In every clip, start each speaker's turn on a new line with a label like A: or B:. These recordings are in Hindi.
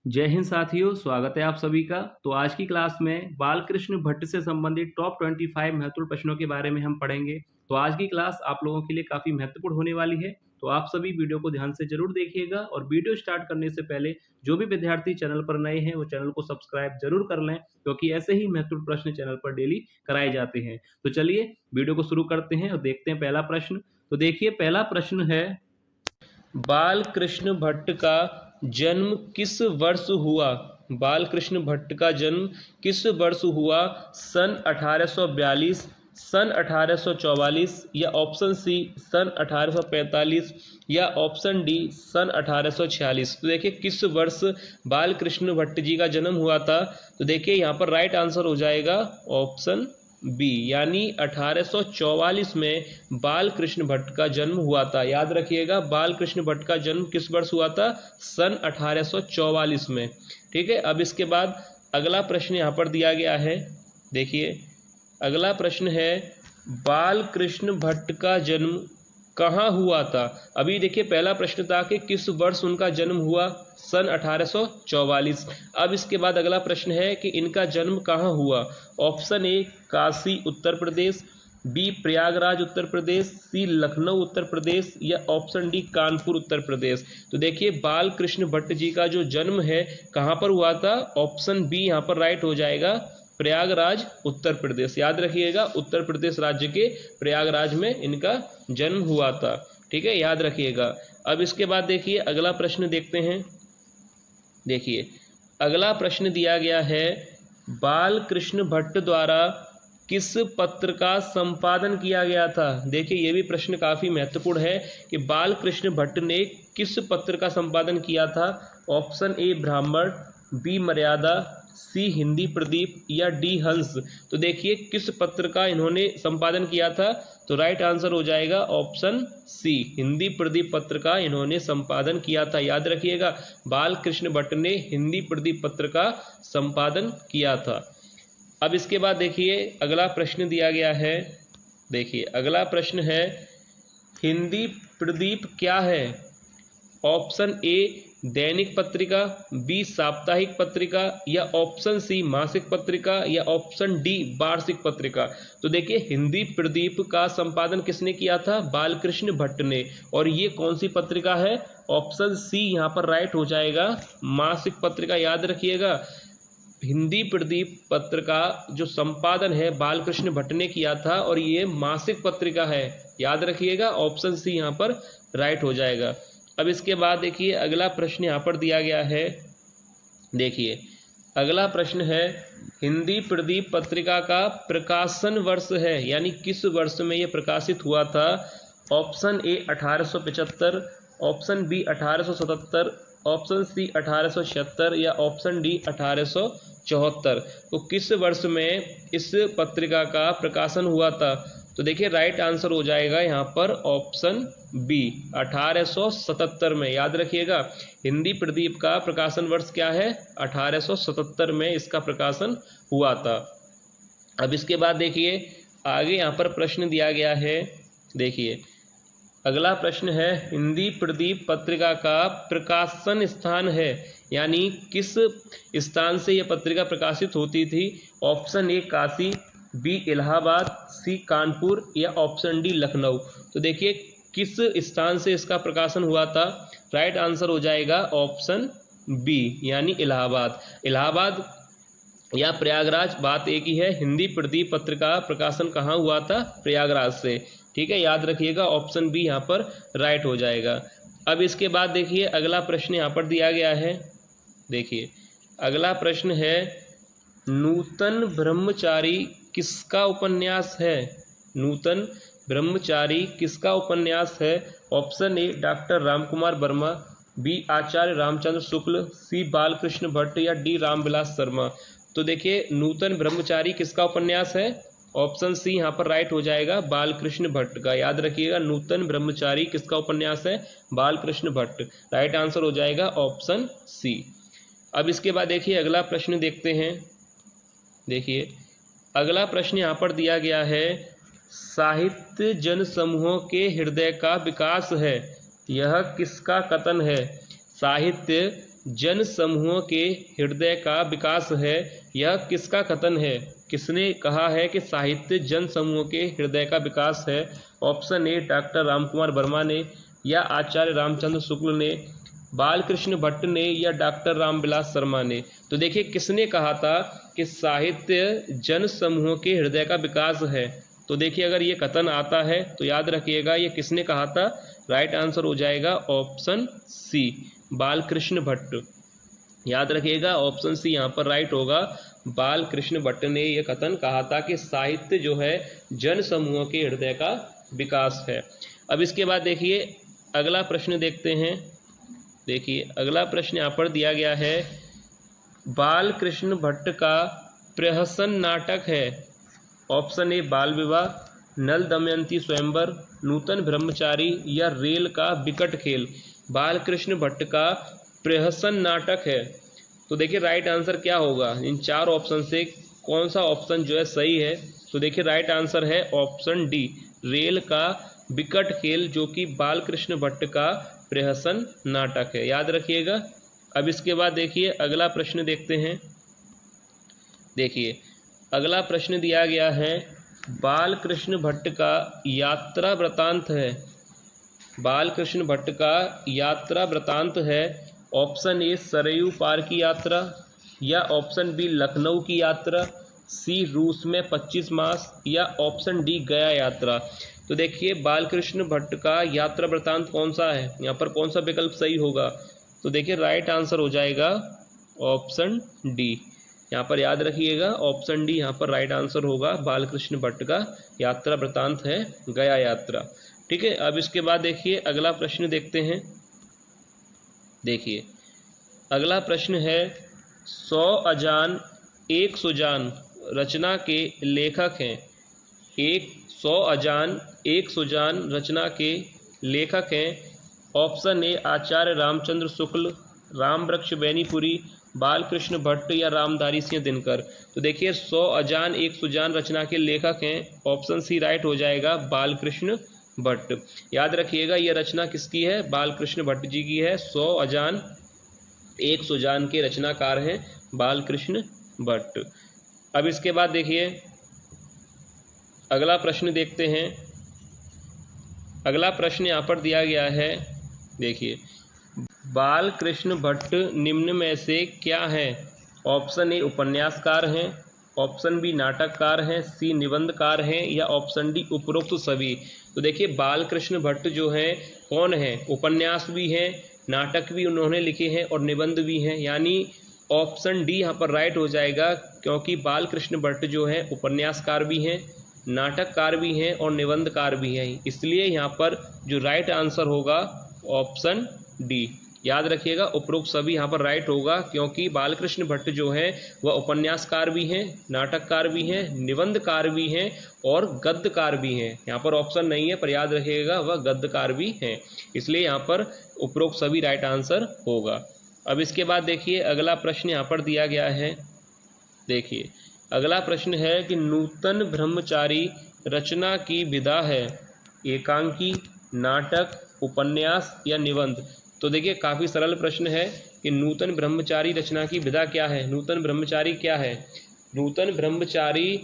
A: जय हिंद साथियों, स्वागत है आप सभी का। तो आज की क्लास में बालकृष्ण भट्ट से संबंधित टॉप 25 महत्वपूर्ण प्रश्नों के बारे में हम पढ़ेंगे। तो आज की क्लास आप लोगों के लिए काफ़ी महत्वपूर्ण होने वाली है, तो आप सभी वीडियो को ध्यान से जरूर देखिएगा। और वीडियो स्टार्ट करने से पहले जो भी विद्यार्थी चैनल पर नए हैं वो चैनल को सब्सक्राइब जरूर कर लें, क्योंकि ऐसे ही महत्वपूर्ण प्रश्न चैनल पर डेली कराए जाते हैं। तो चलिए वीडियो को शुरू करते हैं और देखते हैं पहला प्रश्न। तो देखिए, पहला प्रश्न है, बाल कृष्ण भट्ट का जन्म किस वर्ष हुआ? बाल कृष्ण भट्ट का जन्म किस वर्ष हुआ? सन 1842, सन 1844, या ऑप्शन सी सन 1845, या ऑप्शन डी सन 1846। तो देखिए किस वर्ष बाल कृष्ण भट्ट जी का जन्म हुआ था। तो देखिए यहाँ पर राइट आंसर हो जाएगा ऑप्शन बी, यानी 1844 में बाल कृष्ण भट्ट का जन्म हुआ था। याद रखिएगा, बाल कृष्ण भट्ट का जन्म किस वर्ष हुआ था? सन 1844 में। ठीक है, अब इसके बाद अगला प्रश्न यहाँ पर दिया गया है। देखिए अगला प्रश्न है, बाल कृष्ण भट्ट का जन्म कहाँ हुआ था? अभी देखिए पहला प्रश्न था कि किस वर्ष उनका जन्म हुआ, सन 1844। अब इसके बाद अगला प्रश्न है कि इनका जन्म कहाँ हुआ। Option A Kashi Uttar Pradesh, B Prayagraj Uttar Pradesh, C Lucknow Uttar Pradesh, या ऑप्शन डी कानपुर उत्तर प्रदेश। तो देखिए बाल कृष्ण भट्ट जी का जो जन्म है कहाँ पर हुआ था? ऑप्शन बी यहाँ पर राइट हो जाएगा, प्रयागराज उत्तर प्रदेश। याद रखिएगा, उत्तर प्रदेश राज्य के प्रयागराज में इनका जन्म हुआ था। ठीक है, याद रखिएगा। अब इसके बाद देखिए अगला प्रश्न देखते हैं। देखिए अगला प्रश्न दिया गया है, बाल कृष्ण भट्ट द्वारा किस पत्र का संपादन किया गया था? देखिए ये भी प्रश्न काफ़ी महत्वपूर्ण है कि बाल कृष्ण भट्ट ने किस पत्र का संपादन किया था। ऑप्शन ए ब्राह्मण, बी मर्यादा, सी हिंदी प्रदीप, या डी हंस। तो देखिए किस पत्र का इन्होंने संपादन किया था। तो राइट आंसर हो जाएगा ऑप्शन सी, हिंदी प्रदीप पत्र का इन्होंने संपादन किया था। याद रखिएगा, बाल कृष्ण भट्ट ने हिंदी प्रदीप पत्र का संपादन किया था। अब इसके बाद देखिए अगला प्रश्न दिया गया है। देखिए अगला प्रश्न है, हिंदी प्रदीप क्या है? ऑप्शन ए दैनिक पत्रिका, बी साप्ताहिक पत्रिका, या ऑप्शन सी मासिक पत्रिका, या ऑप्शन डी वार्षिक पत्रिका। तो देखिए हिंदी प्रदीप का संपादन किसने किया था? बालकृष्ण भट्ट ने। और ये कौन सी पत्रिका है? ऑप्शन सी यहाँ पर राइट हो जाएगा, मासिक पत्रिका। याद रखिएगा, हिंदी प्रदीप पत्र का जो संपादन है बालकृष्ण भट्ट ने किया था, और ये मासिक पत्रिका है। याद रखिएगा, ऑप्शन सी यहाँ पर राइट हो जाएगा। अब इसके बाद देखिए अगला प्रश्न यहाँ पर दिया गया है। देखिए अगला प्रश्न है, हिंदी प्रदीप पत्रिका का प्रकाशन वर्ष है, यानी किस वर्ष में यह प्रकाशित हुआ था। Option A 1875, option B 1877, option C 1876, या ऑप्शन डी 1874। तो किस वर्ष में इस पत्रिका का प्रकाशन हुआ था? तो देखिए राइट आंसर हो जाएगा यहाँ पर ऑप्शन बी, 1877 में। याद रखिएगा, हिंदी प्रदीप का प्रकाशन वर्ष क्या है? 1877 में इसका प्रकाशन हुआ था। अब इसके बाद देखिए आगे यहाँ पर प्रश्न दिया गया है। देखिए अगला प्रश्न है, हिंदी प्रदीप पत्रिका का प्रकाशन स्थान है, यानी किस स्थान से यह पत्रिका प्रकाशित होती थी। Option A Kashi, B Allahabad, C Kanpur, या ऑप्शन डी लखनऊ। तो देखिए किस स्थान से इसका प्रकाशन हुआ था। राइट आंसर हो जाएगा ऑप्शन बी, यानी इलाहाबाद। इलाहाबाद या प्रयागराज, बात एक ही है। हिंदी प्रदीप पत्र का प्रकाशन कहाँ हुआ था? प्रयागराज से। ठीक है, याद रखिएगा, ऑप्शन बी यहाँ पर राइट हो जाएगा। अब इसके बाद देखिए अगला प्रश्न यहाँ पर दिया गया है। देखिए अगला प्रश्न है, नूतन ब्रह्मचारी किसका उपन्यास है? नूतन ब्रह्मचारी किसका उपन्यास है? Option A doctor Ramkumar Verma, B Acharya Ramchandra Shukla, C Balkrishna Bhatt, या डी रामविलास शर्मा। तो देखिए नूतन ब्रह्मचारी किसका उपन्यास है? ऑप्शन सी यहाँ पर राइट हो जाएगा, बालकृष्ण भट्ट का। याद रखिएगा, नूतन ब्रह्मचारी किसका उपन्यास है? बालकृष्ण भट्ट। राइट आंसर हो जाएगा ऑप्शन सी। अब इसके बाद देखिए अगला प्रश्न देखते हैं। देखिए अगला प्रश्न यहाँ पर दिया गया है, साहित्य जन समूहों के हृदय का विकास है, यह किसका कथन है? साहित्य जन समूह के हृदय का विकास है, यह किसका कथन है? किसने कहा है कि साहित्य जन समूह के हृदय का विकास है? Option A doctor Ramkumar Verma ने, या आचार्य रामचंद्र शुक्ल ने, बालकृष्ण भट्ट ने, या डॉक्टर रामविलास शर्मा ने। तो देखिए किसने कहा था कि साहित्य जन समूह के हृदय का विकास है? तो देखिए अगर ये कथन आता है तो याद रखिएगा ये किसने कहा था। राइट आंसर हो जाएगा ऑप्शन सी, बालकृष्ण भट्ट। याद रखिएगा ऑप्शन सी यहाँ पर राइट होगा। बालकृष्ण भट्ट ने यह कथन कहा था कि साहित्य जो है जन समूह के हृदय का विकास है। अब इसके बाद देखिए अगला प्रश्न देखते हैं। देखिए अगला प्रश्न यहाँ पर दिया गया है, बालकृष्ण भट्ट का प्रहसन नाटक है। ऑप्शन ए बाल विवाह, नल दमयंती स्वयंवर, नूतन ब्रह्मचारी, या रेल का विकट खेल। बालकृष्ण भट्ट का प्रहसन नाटक है। तो देखिए राइट आंसर क्या होगा? इन चार ऑप्शन से कौन सा ऑप्शन जो है सही है? तो देखिए राइट आंसर है ऑप्शन डी, रेल का विकट खेल, जो कि बालकृष्ण भट्ट का प्रहसन नाटक है। याद रखिएगा। अब इसके बाद देखिए अगला प्रश्न देखते हैं। देखिए अगला प्रश्न दिया गया है, बालकृष्ण भट्ट का यात्रा वृतांत है। बालकृष्ण भट्ट का यात्रा वृतांत है। ऑप्शन ए सरयू पार की यात्रा, या ऑप्शन बी लखनऊ की यात्रा, सी रूस में 25 मास, या ऑप्शन डी गया यात्रा। तो देखिए बालकृष्ण भट्ट का यात्रा वृतांत कौन सा है? यहाँ पर कौन सा विकल्प सही होगा? तो देखिए राइट आंसर हो जाएगा ऑप्शन डी। यहाँ पर याद रखिएगा ऑप्शन डी यहाँ पर राइट आंसर होगा। बालकृष्ण भट्ट का यात्रा वृतांत है गया यात्रा। ठीक है। अब इसके बाद देखिए अगला प्रश्न देखते हैं। देखिए अगला प्रश्न है, 100 अजान एक सुजान रचना के लेखक हैं। 100 अजान एक सुजान रचना के लेखक हैं। ऑप्शन ए आचार्य रामचंद्र शुक्ल, रामवृक्ष बैनीपुरी, बालकृष्ण भट्ट, या रामधारी सिंह दिनकर। तो देखिए 100 अजान एक सुजान रचना के लेखक हैं। ऑप्शन सी राइट हो जाएगा, बालकृष्ण भट्ट। याद रखिएगा यह रचना किसकी है? बालकृष्ण भट्ट जी की है। 100 अजान एक सुजान के रचनाकार हैं बालकृष्ण भट्ट। अब इसके बाद देखिए अगला प्रश्न देखते हैं। अगला प्रश्न यहाँ पर दिया गया है। देखिए बालकृष्ण भट्ट निम्न में से क्या है? ऑप्शन ए उपन्यासकार हैं, ऑप्शन बी नाटककार हैं, सी निबंधकार हैं, या ऑप्शन डी उपरोक्त सभी। तो देखिए बालकृष्ण भट्ट जो हैं कौन है? उपन्यास भी हैं, नाटक भी उन्होंने लिखे हैं और निबंध भी हैं। यानी ऑप्शन डी यहाँ पर राइट हो जाएगा, क्योंकि बालकृष्ण भट्ट जो है उपन्यासकार भी हैं, नाटककार भी हैं और निबंधकार भी हैं। इसलिए यहाँ पर जो राइट आंसर होगा ऑप्शन डी। याद रखिएगा उपरोक्त सभी यहाँ पर राइट होगा, क्योंकि बालकृष्ण भट्ट जो है वह उपन्यासकार भी हैं, नाटककार भी हैं, निबंधकार भी हैं और गद्यकार भी हैं। यहाँ पर ऑप्शन नहीं है पर याद रखिएगा वह गद्यकार भी हैं। इसलिए यहाँ पर उपरोक्त सभी राइट आंसर होगा। अब इसके बाद देखिए अगला प्रश्न यहाँ पर दिया गया है। देखिए अगला प्रश्न है कि नूतन ब्रह्मचारी रचना की विधा है, एकांकी, नाटक, उपन्यास या निबंध। तो देखिए काफ़ी सरल प्रश्न है कि नूतन ब्रह्मचारी रचना की विधा क्या है। नूतन ब्रह्मचारी क्या है? नूतन ब्रह्मचारी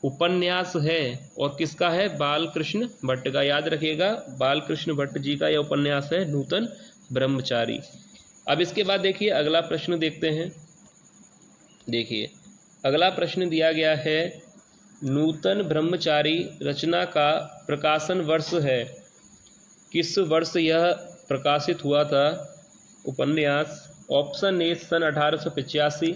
A: उपन्यास है और किसका है? बालकृष्ण भट्ट का। याद रखिएगा बालकृष्ण भट्ट जी का यह उपन्यास है नूतन ब्रह्मचारी। अब इसके बाद देखिए अगला प्रश्न देखते हैं। देखिए अगला प्रश्न दिया गया है, नूतन ब्रह्मचारी रचना का प्रकाशन वर्ष है। किस वर्ष यह प्रकाशित हुआ था उपन्यास? ऑप्शन ए सन 1885,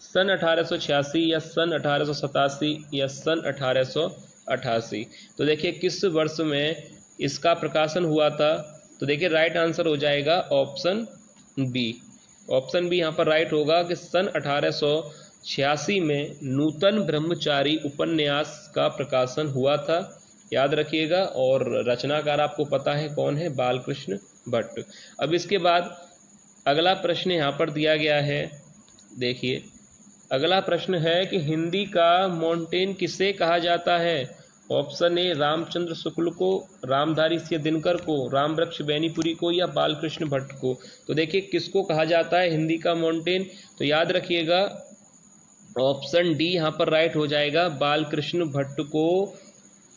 A: सन 1886, या सन 1887, या सन 1888। तो देखिए किस वर्ष में इसका प्रकाशन हुआ था? तो देखिए राइट आंसर हो जाएगा ऑप्शन बी। ऑप्शन बी यहाँ पर राइट होगा कि सन 1886 में नूतन ब्रह्मचारी उपन्यास का प्रकाशन हुआ था। याद रखिएगा। और रचनाकार आपको पता है कौन है? बालकृष्ण भट्ट। अब इसके बाद अगला प्रश्न यहाँ पर दिया गया है। देखिए अगला प्रश्न है कि हिंदी का मोंटेन किसे कहा जाता है? ऑप्शन ए रामचंद्र शुक्ल को, रामधारी सिंह दिनकर को, रामवृक्ष बेनीपुरी को या बालकृष्ण भट्ट को। तो देखिए किसको कहा जाता है हिंदी का माउंटेन, तो याद रखिएगा ऑप्शन डी यहाँ पर राइट हो जाएगा, बालकृष्ण भट्ट को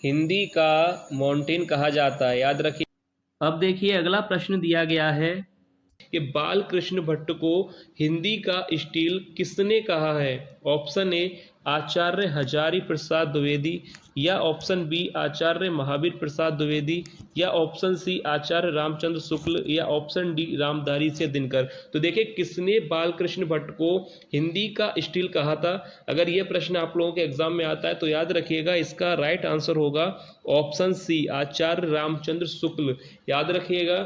A: हिंदी का माउंटेन कहा जाता है, याद रखिए। अब देखिए अगला प्रश्न दिया गया है कि बालकृष्ण भट्ट को हिंदी का स्टील किसने कहा है। ऑप्शन ए आचार्य हजारी प्रसाद द्विवेदी, या ऑप्शन बी आचार्य महावीर प्रसाद द्विवेदी, या ऑप्शन सी आचार्य रामचंद्र शुक्ल, या ऑप्शन डी रामधारी सिंह दिनकर। तो देखिए किसने बालकृष्ण भट्ट को हिंदी का स्टील कहा था। अगर यह प्रश्न आप लोगों के एग्जाम में आता है तो याद रखिएगा इसका राइट आंसर होगा ऑप्शन सी आचार्य रामचंद्र शुक्ल। याद रखिएगा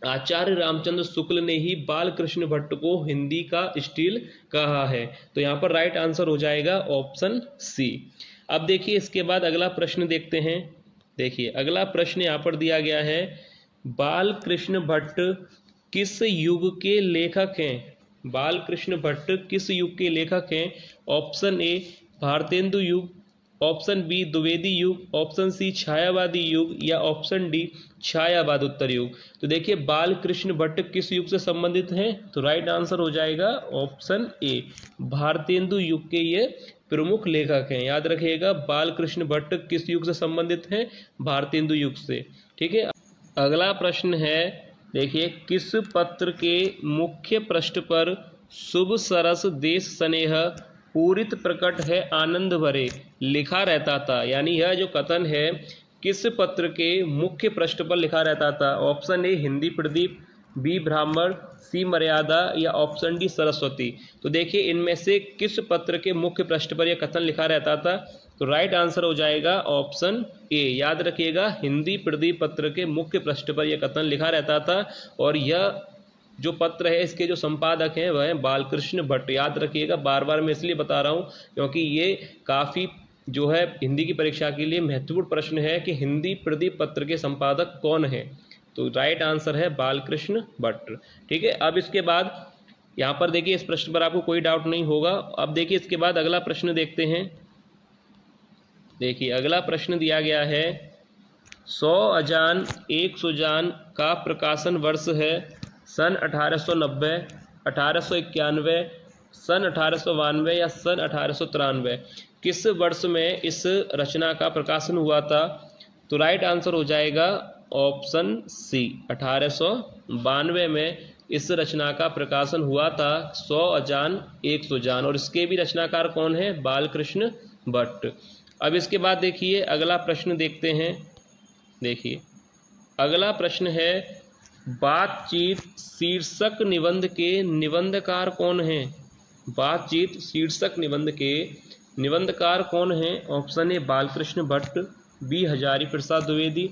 A: आचार्य रामचंद्र शुक्ल ने ही बालकृष्ण भट्ट को हिंदी का स्टील कहा है। तो यहाँ पर राइट आंसर हो जाएगा ऑप्शन सी। अब देखिए इसके बाद अगला प्रश्न देखते हैं। देखिए अगला प्रश्न यहाँ पर दिया गया है, बालकृष्ण भट्ट किस युग के लेखक हैं। बालकृष्ण भट्ट किस युग के लेखक हैं। ऑप्शन ए भारतेंदु युग, ऑप्शन बी द्विवेदी युग, ऑप्शन सी छायावादी युग, या ऑप्शन डी छायावाद उत्तर युग। तो देखिए बालकृष्ण भट्ट किस युग से संबंधित हैं, तो राइट आंसर हो जाएगा ऑप्शन ए भारतेंदु युग के ये प्रमुख लेखक हैं। याद रखिएगा बालकृष्ण भट्ट किस युग से संबंधित हैं, भारतेंदु युग से। ठीक है, अगला प्रश्न है, देखिए किस पत्र के मुख्य पृष्ठ पर शुभ सरस देश स्नेह पूरित प्रकट है आनंद भरे लिखा रहता था। यानी यह जो कथन है किस पत्र के मुख्य पृष्ठ पर लिखा रहता था। Option A Hindi Pradeep, B Brahman, C मर्यादा, या ऑप्शन डी सरस्वती। तो देखिए इनमें से किस पत्र के मुख्य पृष्ठ पर यह कथन लिखा रहता था, तो राइट आंसर हो जाएगा ऑप्शन ए। याद रखिएगा हिंदी प्रदीप पत्र के मुख्य पृष्ठ पर यह कथन लिखा रहता था, और यह जो पत्र है इसके जो संपादक हैं वह हैं बालकृष्ण भट्ट। याद रखिएगा, बार बार मैं इसलिए बता रहा हूँ क्योंकि ये काफ़ी जो है हिंदी की परीक्षा के लिए महत्वपूर्ण प्रश्न है कि हिंदी प्रदीप पत्र के संपादक कौन है। तो राइट आंसर है बालकृष्ण भट्ट। ठीक है, अब इसके बाद यहाँ पर देखिए इस प्रश्न पर आपको कोई डाउट नहीं होगा। अब देखिए इसके बाद अगला प्रश्न देखते हैं। देखिए अगला प्रश्न दिया गया है, 100 अजान 100 जान का प्रकाशन वर्ष है सन 1890, 1891, सन 1892 या सन 1893। किस वर्ष में इस रचना का प्रकाशन हुआ था, तो राइट आंसर हो जाएगा ऑप्शन सी 1892 में इस रचना का प्रकाशन हुआ था 100 अजान 100 जान, और इसके भी रचनाकार कौन है, बालकृष्ण भट्ट। अब इसके बाद देखिए अगला प्रश्न देखते हैं। देखिए अगला प्रश्न है, बातचीत शीर्षक निबंध के निबंधकार कौन हैं। बातचीत शीर्षक निबंध के निबंधकार कौन हैं। Option A Balkrishna Bhatt, B Hazari Prasad Dwivedi,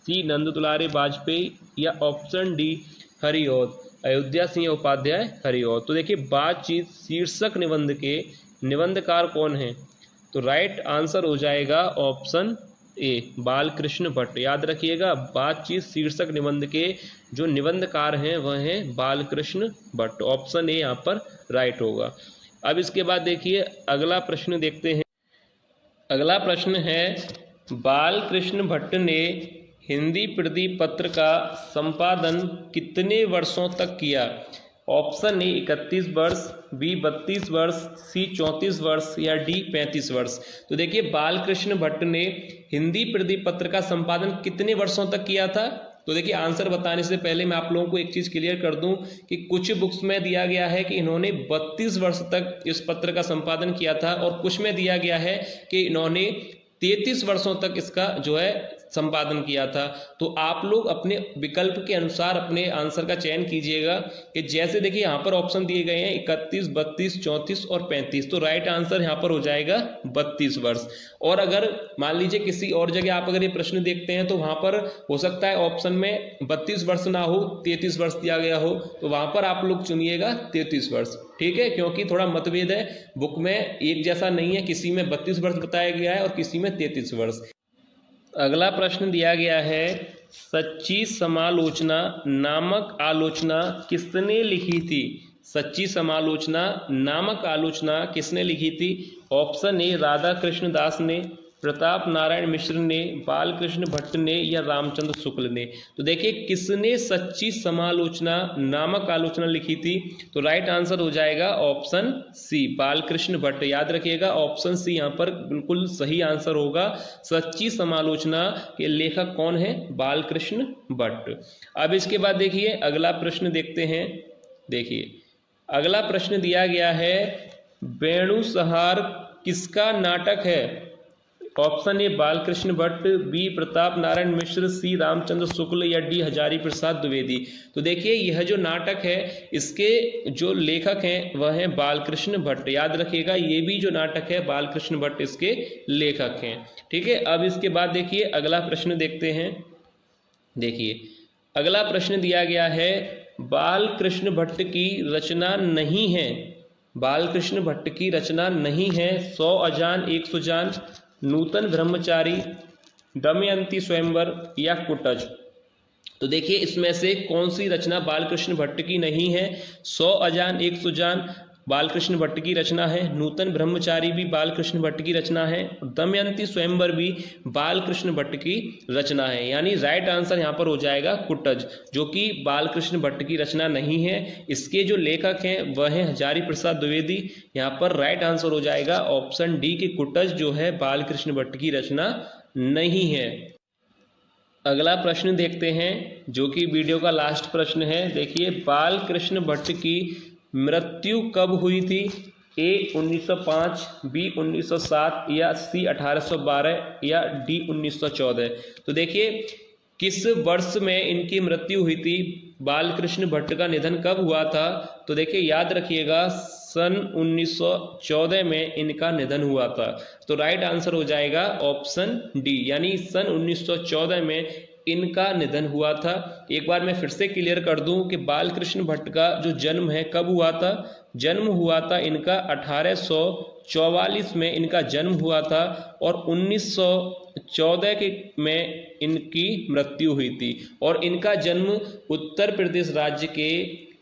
A: C Nand Dulare Vajpeyi, या ऑप्शन डी हरिऔध अयोध्या सिंह उपाध्याय हरिऔध। तो देखिए बातचीत शीर्षक निबंध के निबंधकार कौन हैं, तो राइट आंसर हो जाएगा ऑप्शन ए बालकृष्ण भट्ट। याद रखिएगा बातचीत शीर्षक निबंध के जो निबंधकार हैं वह हैं बालकृष्ण भट्ट। ऑप्शन ए यहाँ पर राइट होगा। अब इसके बाद देखिए अगला प्रश्न देखते हैं। अगला प्रश्न है, बालकृष्ण भट्ट ने हिंदी प्रदीप पत्र का संपादन कितने वर्षों तक किया। ऑप्शन ए 31 वर्ष, बी 32 वर्ष, सी 34 वर्ष, या डी 35 वर्ष। तो देखिए बालकृष्ण भट्ट ने हिंदी प्रदीप पत्र का संपादन कितने वर्षों तक किया था। तो देखिए आंसर बताने से पहले मैं आप लोगों को एक चीज़ क्लियर कर दूं कि कुछ बुक्स में दिया गया है कि इन्होंने 32 वर्ष तक इस पत्र का संपादन किया था, और कुछ में दिया गया है कि इन्होंने 33 वर्षों तक इसका जो है संपादन किया था। तो आप लोग अपने विकल्प के अनुसार अपने आंसर का चयन कीजिएगा कि जैसे देखिए यहाँ पर ऑप्शन दिए गए हैं 31, 32, 34 और 35। तो राइट आंसर यहाँ पर हो जाएगा 32 वर्ष। और अगर मान लीजिए किसी और जगह आप अगर ये प्रश्न देखते हैं तो वहाँ पर हो सकता है ऑप्शन में 32 वर्ष ना हो, 33 वर्ष दिया गया हो, तो वहाँ पर आप लोग चुनिएगा 33 वर्ष। ठीक है, क्योंकि थोड़ा मतभेद है, बुक में एक जैसा नहीं है, किसी में 32 वर्ष बताया गया है और किसी में 33 वर्ष। अगला प्रश्न दिया गया है, सच्ची समालोचना नामक आलोचना किसने लिखी थी। सच्ची समालोचना नामक आलोचना किसने लिखी थी। ऑप्शन ए राधा कृष्ण दास ने, प्रताप नारायण मिश्र ने, बालकृष्ण भट्ट ने या रामचंद्र शुक्ल ने? तो देखिए किसने सच्ची समालोचना नामक आलोचना लिखी थी? तो राइट आंसर हो जाएगा ऑप्शन सी, बालकृष्ण भट्ट। याद रखिएगा ऑप्शन सी यहाँ पर बिल्कुल सही आंसर होगा। सच्ची समालोचना के लेखक कौन है? बालकृष्ण भट्ट। अब इसके बाद देखिए अगला प्रश्न देखते हैं। देखिए अगला प्रश्न दिया गया है, वेणुसंहार किसका नाटक है? Option A Balkrishna Bhatt, B Pratap Narayan Mishra, C Ramchandra Shukla या डी हजारी प्रसाद द्विवेदी? तो देखिए यह जो नाटक है इसके जो लेखक हैं वह हैं बालकृष्ण भट्ट। याद रखिएगा ये भी जो नाटक है बालकृष्ण भट्ट इसके लेखक हैं। ठीक है, अब इसके बाद देखिए अगला प्रश्न देखते हैं। देखिए अगला प्रश्न दिया गया है, बालकृष्ण भट्ट की रचना नहीं है, बालकृष्ण भट्ट की रचना नहीं है 100 अजान 100 जान, नूतन ब्रह्मचारी, दमयंती स्वयंवर या कुटज? तो देखिए इसमें से कौन सी रचना बालकृष्ण भट्ट की नहीं है? 100 अजान 100 जान बालकृष्ण भट्ट की रचना है, नूतन ब्रह्मचारी भी बालकृष्ण भट्ट की रचना है, दमयंती स्वयंवर भी बालकृष्ण भट्ट की रचना है। यानी राइट आंसर यहाँ पर हो जाएगा कुटज, जो कि बालकृष्ण भट्ट की रचना नहीं है। इसके जो लेखक हैं वह हैं हजारी प्रसाद द्विवेदी। यहाँ पर राइट आंसर हो जाएगा ऑप्शन डी की कुटज जो है बालकृष्ण भट्ट की रचना नहीं है। अगला प्रश्न देखते हैं जो कि वीडियो का लास्ट प्रश्न है। देखिए बालकृष्ण भट्ट की मृत्यु कब हुई थी? ए 1905, बी 1907 या सी 1812 या डी 1914? तो देखिए किस वर्ष में इनकी मृत्यु हुई थी? बालकृष्ण भट्ट का निधन कब हुआ था? तो देखिए याद रखिएगा सन 1914 में इनका निधन हुआ था। तो राइट आंसर हो जाएगा ऑप्शन डी, यानी सन 1914 में इनका निधन हुआ था। एक बार मैं फिर से क्लियर कर दूं कि बालकृष्ण भट्ट का जो जन्म है कब हुआ था? जन्म हुआ था इनका 1844 में इनका जन्म हुआ था और 1914 में इनकी मृत्यु हुई थी। और इनका जन्म उत्तर प्रदेश राज्य के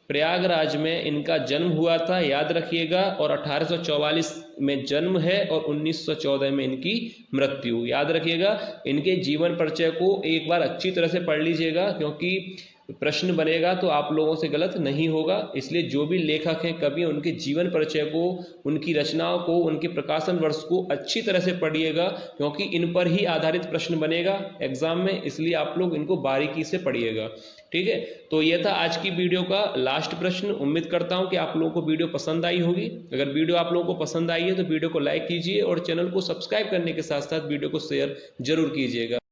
A: प्रयागराज में इनका जन्म हुआ था, याद रखिएगा। और 1844 में जन्म है और 1914 में इनकी मृत्यु। याद रखिएगा इनके जीवन परिचय को एक बार अच्छी तरह से पढ़ लीजिएगा, क्योंकि प्रश्न बनेगा तो आप लोगों से गलत नहीं होगा। इसलिए जो भी लेखक हैं कभी उनके जीवन परिचय को, उनकी रचनाओं को, उनके प्रकाशन वर्ष को अच्छी तरह से पढ़िएगा, क्योंकि इन पर ही आधारित प्रश्न बनेगा एग्जाम में। इसलिए आप लोग इनको बारीकी से पढ़िएगा। ठीक है, तो यह था आज की वीडियो का लास्ट प्रश्न। उम्मीद करता हूं कि आप लोगों को वीडियो पसंद आई होगी। अगर वीडियो आप लोगों को पसंद आई है तो वीडियो को लाइक कीजिए और चैनल को सब्सक्राइब करने के साथ साथ वीडियो को शेयर जरूर कीजिएगा।